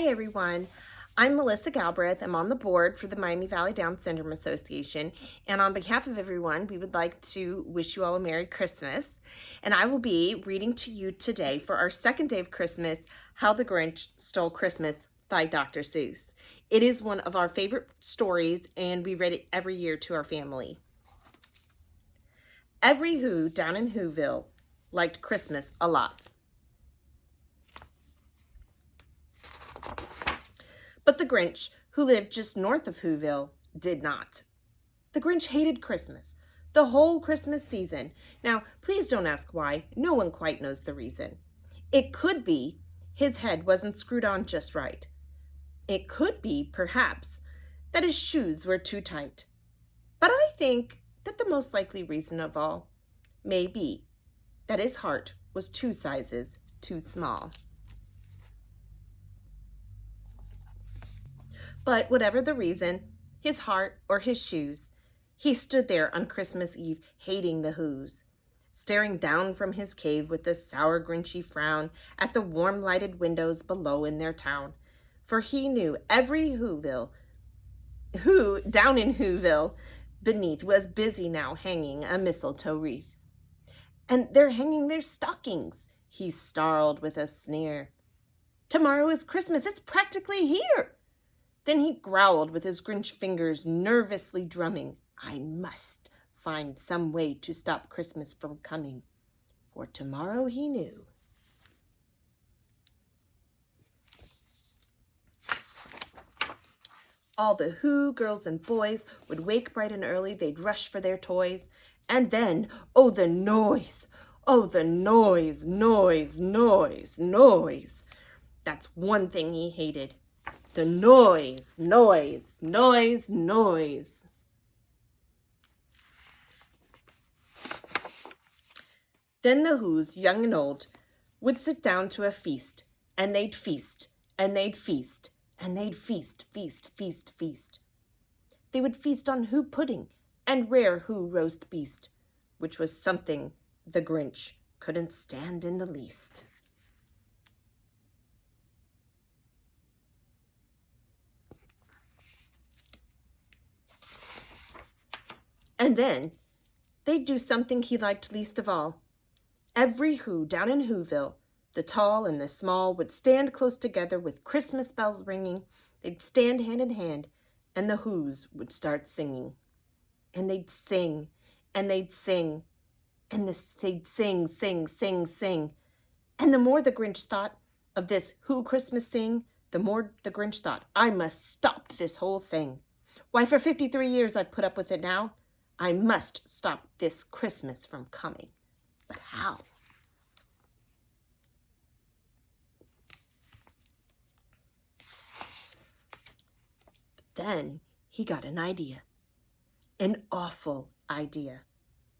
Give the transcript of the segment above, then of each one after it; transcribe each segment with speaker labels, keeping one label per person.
Speaker 1: Hi everyone, I'm Melissa Galbraith. I'm on the board for the Miami Valley Down Syndrome Association, and on behalf of everyone, we would like to wish you all a Merry Christmas. And I will be reading to you today for our second day of Christmas, How the Grinch Stole Christmas by Dr. Seuss. It is one of our favorite stories, and we read it every year to our family. Every Who down in Whoville liked Christmas a lot. But the Grinch, who lived just north of Whoville, did not. The Grinch hated Christmas, the whole Christmas season. Now, please don't ask why. No one quite knows the reason. It could be his head wasn't screwed on just right. It could be, perhaps, that his shoes were too tight. But I think that the most likely reason of all may be that his heart was 2 sizes too small. But whatever the reason, his heart or his shoes, he stood there on Christmas Eve hating the Whos, staring down from his cave with a sour grinchy frown at the warm lighted windows below in their town. For he knew every Who down in Whoville beneath was busy now hanging a mistletoe wreath. And they're hanging their stockings, he snarled with a sneer. Tomorrow is Christmas, it's practically here. Then he growled with his Grinch fingers nervously drumming. I must find some way to stop Christmas from coming, for tomorrow he knew. All the Who girls and boys would wake bright and early, they'd rush for their toys. And then, oh the noise! Oh the noise, noise, noise, noise! That's one thing he hated. The noise, noise, noise, noise. Then the Whos, young and old, would sit down to a feast, and they'd feast, and they'd feast, and they'd feast, feast, feast, feast. They would feast on Who pudding and rare Who roast beast, which was something the Grinch couldn't stand in the least. And then they'd do something he liked least of all. Every Who down in Whoville, the tall and the small, would stand close together with Christmas bells ringing. They'd stand hand in hand, and the Whos would start singing. And they'd sing, and they'd sing, and they'd sing, sing, sing, sing. And the more the Grinch thought of this Who Christmas sing, the more the Grinch thought, I must stop this whole thing. Why, for 53 years I've put up with it now. I must stop this Christmas from coming. But how? Then he got an idea. An awful idea.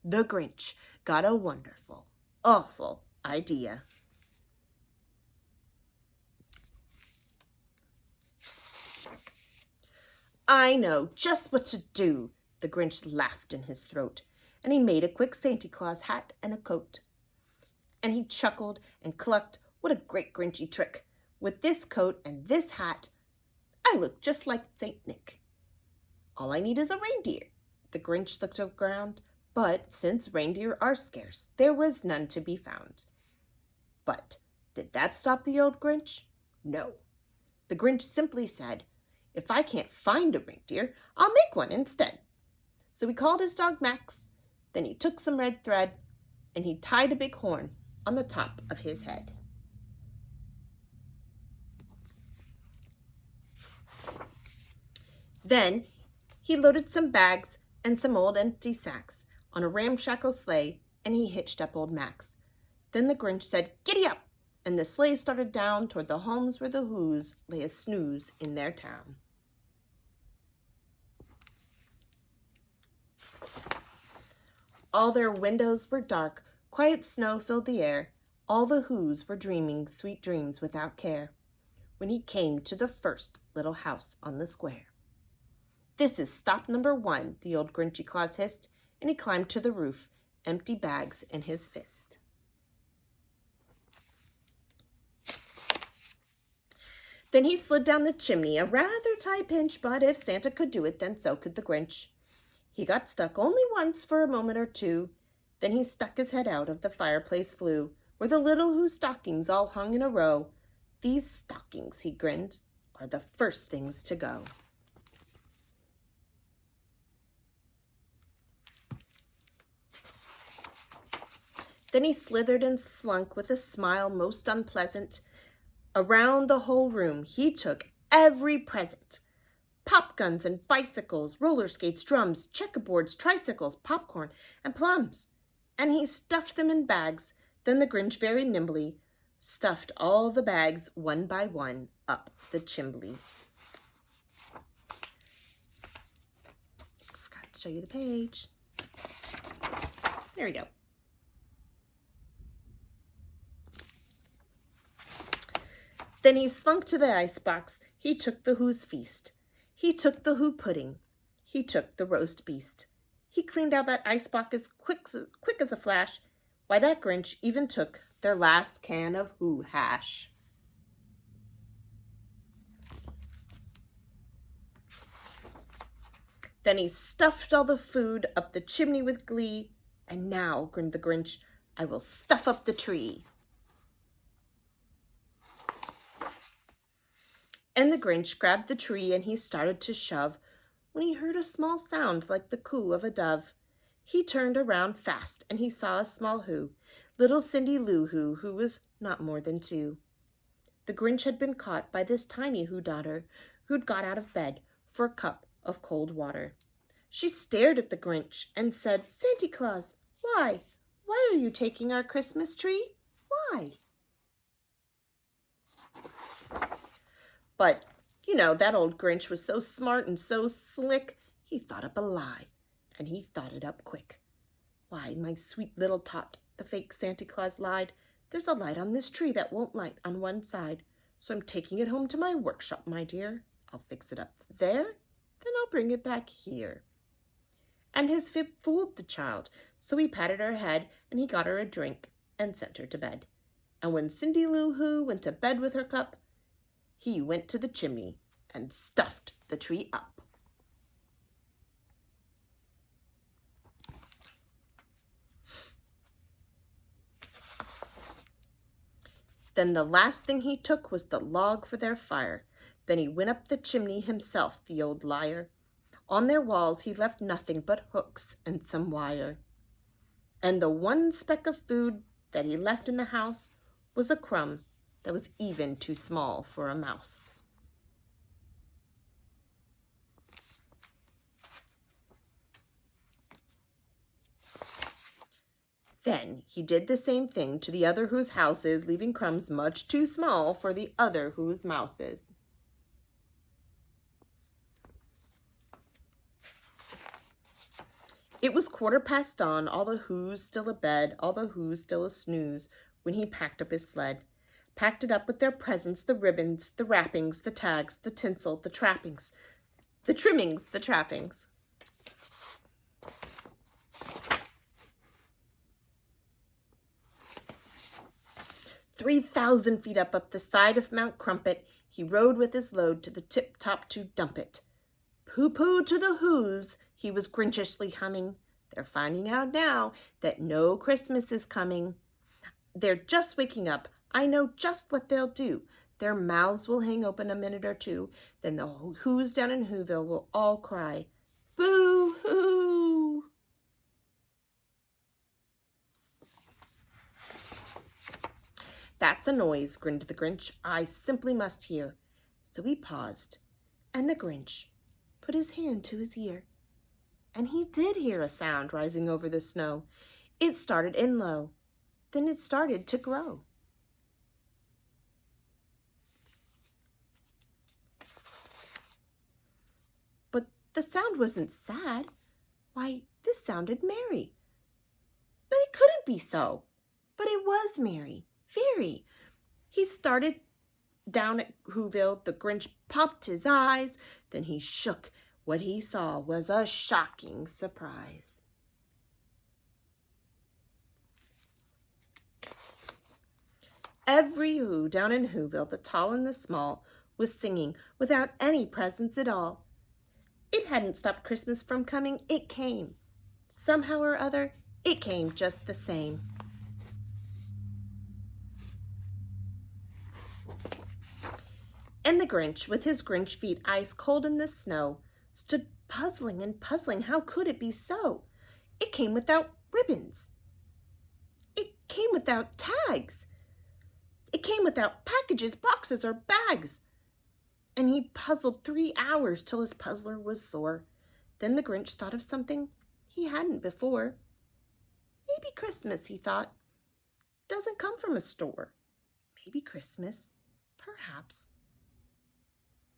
Speaker 1: The Grinch got a wonderful, awful idea. I know just what to do. The Grinch laughed in his throat, and he made a quick Santa Claus hat and a coat. And he chuckled and clucked, what a great Grinchy trick. With this coat and this hat, I look just like Saint Nick. All I need is a reindeer. The Grinch looked around, but since reindeer are scarce, there was none to be found. But did that stop the old Grinch? No. The Grinch simply said, if I can't find a reindeer, I'll make one instead. So he called his dog Max, then he took some red thread, and he tied a big horn on the top of his head. Then he loaded some bags and some old empty sacks on a ramshackle sleigh, and he hitched up old Max. Then the Grinch said, giddy up, and the sleigh started down toward the homes where the Whos lay a snooze in their town. All their windows were dark, quiet snow filled the air. All the Whos were dreaming sweet dreams without care, when he came to the first little house on the square. This is stop number 1, the old Grinchy Claus hissed, and he climbed to the roof, empty bags in his fist. Then he slid down the chimney, a rather tight pinch, but if Santa could do it, then so could the Grinch. He got stuck only once for a moment or two. Then he stuck his head out of the fireplace flue, where the little Who stockings all hung in a row. These stockings, he grinned, are the first things to go. Then he slithered and slunk with a smile most unpleasant. Around the whole room he took every present. Pop guns and bicycles, roller skates, drums, checkerboards, tricycles, popcorn, and plums. And he stuffed them in bags. Then the Grinch very nimbly stuffed all the bags one by one up the chimney. Forgot to show you the page. There we go. Then he slunk to the icebox. He took the Who's feast. He took the Who pudding. He took the roast beast. He cleaned out that icebox as quick as a flash. Why, that Grinch even took their last can of Who hash. Then he stuffed all the food up the chimney with glee. And now, grinned the Grinch, I will stuff up the tree. And the Grinch grabbed the tree and he started to shove when he heard a small sound like the coo of a dove. He turned around fast and he saw a small Who, little Cindy Lou Who was not more than 2. The Grinch had been caught by this tiny Who daughter who'd got out of bed for a cup of cold water. She stared at the Grinch and said, Santa Claus, why? Why are you taking our Christmas tree? Why? But, that old Grinch was so smart and so slick, he thought up a lie, and he thought it up quick. Why, my sweet little tot, the fake Santa Claus lied, there's a light on this tree that won't light on one side, so I'm taking it home to my workshop, my dear. I'll fix it up there, then I'll bring it back here. And his fib fooled the child, so he patted her head, and he got her a drink, and sent her to bed. And when Cindy Lou Who went to bed with her cup, he went to the chimney and stuffed the tree up. Then the last thing he took was the log for their fire. Then he went up the chimney himself, the old liar. On their walls he left nothing but hooks and some wire. And the one speck of food that he left in the house was a crumb that was even too small for a mouse. Then he did the same thing to the other Who's houses, leaving crumbs much too small for the other Who's mouses. It was 1/4 dawn, all the Who's still abed, all the Who's still a snooze, when he packed up his sled. Packed it up with their presents, the ribbons, the wrappings, the tags, the tinsel, the trappings, the trimmings, the trappings. "3,000 feet up the side of Mount Crumpet, he rode with his load to the tip-top to dump it. Pooh-pooh to the Who's, he was grinchishly humming. They're finding out now that no Christmas is coming. They're just waking up. I know just what they'll do. Their mouths will hang open a minute or two. Then the Who's down in Whoville will all cry, boo-hoo!" "That's a noise," grinned the Grinch, "I simply must hear." So he paused, and the Grinch put his hand to his ear. And he did hear a sound rising over the snow. It started in low, then it started to grow. But the sound wasn't sad. Why, this sounded merry. But it couldn't be so. But it was merry, very. He started down at Whoville. The Grinch popped his eyes. Then he shook. What he saw was a shocking surprise. Every Who down in Whoville, the tall and the small, was singing without any presents at all. It hadn't stopped Christmas from coming. It came. Somehow or other, it came just the same. And the Grinch, with his Grinch feet ice cold in the snow, stood puzzling and puzzling. How could it be so? It came without ribbons. It came without tags. It came without packages, boxes, or bags. And he puzzled 3 hours till his puzzler was sore. Then the Grinch thought of something he hadn't before. Maybe Christmas, he thought, doesn't come from a store. Maybe Christmas, perhaps,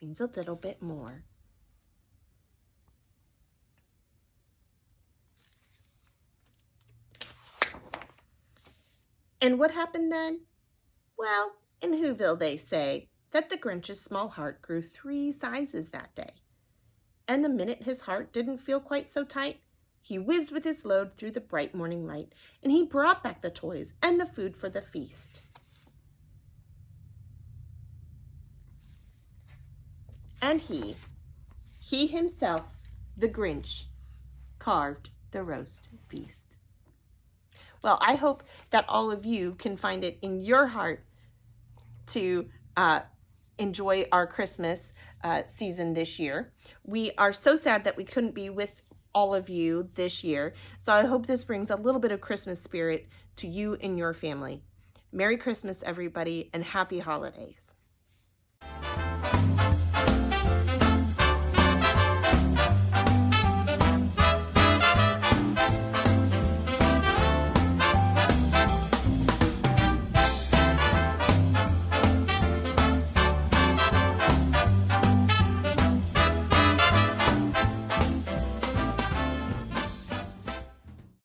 Speaker 1: means a little bit more. And what happened then? Well, in Whoville they say that the Grinch's small heart grew 3 sizes that day. And the minute his heart didn't feel quite so tight, he whizzed with his load through the bright morning light, and he brought back the toys and the food for the feast. And he himself, the Grinch, carved the roast beast. Well, I hope that all of you can find it in your heart to enjoy our Christmas season this year. We are so sad that we couldn't be with all of you this year, so I hope this brings a little bit of Christmas spirit to you and your family. Merry Christmas, everybody, and happy holidays.